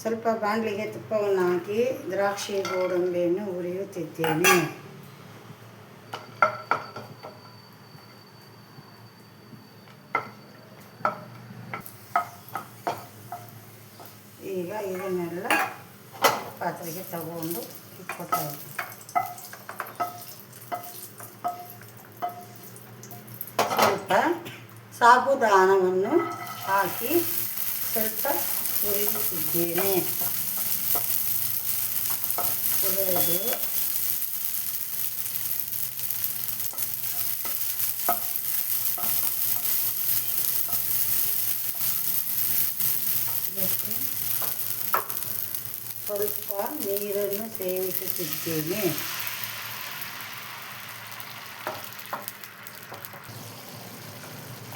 ಸ್ವಲ್ಪ ಬಾಣಲಿಗೆ ತುಪ್ಪವನ್ನು ಹಾಕಿ ದ್ರಾಕ್ಷಿ ಗೋಡಂಬಿಯನ್ನು ಹುರಿಯುತ್ತಿದ್ದೇನೆ. ಈಗ ಇದನ್ನೆಲ್ಲ ಪಾತ್ರೆಗೆ ತಗೊಂಡು ಇಟ್ಕೊತಾ ಇದ್ದೀನಿ. ಸ್ವಲ್ಪ ಸಾಬುದಾನವನ್ನು ಹಾಕಿ ಸ್ವಲ್ಪ ಹುರಿಯುತ್ತಿದ್ದೇನೆ. ಹುರಿದು ಇದಕ್ಕೆ ಸ್ವಲ್ಪ ನೀರನ್ನು ಸೇವಿಸುತ್ತಿದ್ದೇನೆ.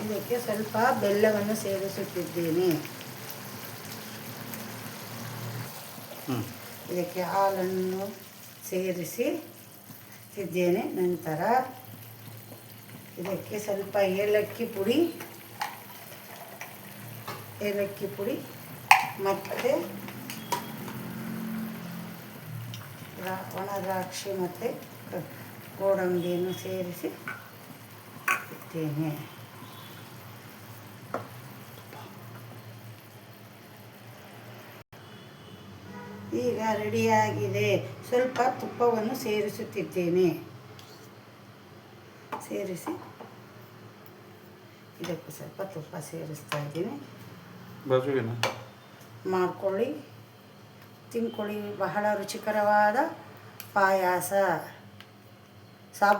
ಇದಕ್ಕೆ ಸ್ವಲ್ಪ ಬೆಲ್ಲವನ್ನು ಸೇರಿಸುತ್ತಿದ್ದೇನೆ. ಇದಕ್ಕೆ ಹಾಲನ್ನು ಸೇರಿಸಿದ್ದೇನೆ. ನಂತರ ಇದಕ್ಕೆ ಸ್ವಲ್ಪ ಏಲಕ್ಕಿ ಪುಡಿ ಮತ್ತು ಒಣ ದ್ರಾಕ್ಷಿ ಮತ್ತು ಗೋಡಂಬಿಯನ್ನು ಸೇರಿಸಿ ಇದ್ದೇನೆ. ಈಗ ರೆಡಿಯಾಗಿದೆ. ಸ್ವಲ್ಪ ತುಪ್ಪವನ್ನು ಸೇರಿಸುತ್ತಿದ್ದೇನೆ. ಸೇರಿಸಿ ಇದಕ್ಕೆ ಸ್ವಲ್ಪ ತುಪ್ಪ ಸೇರಿಸ್ತಾ ಇದ್ದೀನಿ. ಮಾಡ್ಕೊಳ್ಳಿ, ತಿನ್ಕೊಳ್ಳಿ. ಬಹಳ ರುಚಿಕರವಾದ ಪಾಯಸ.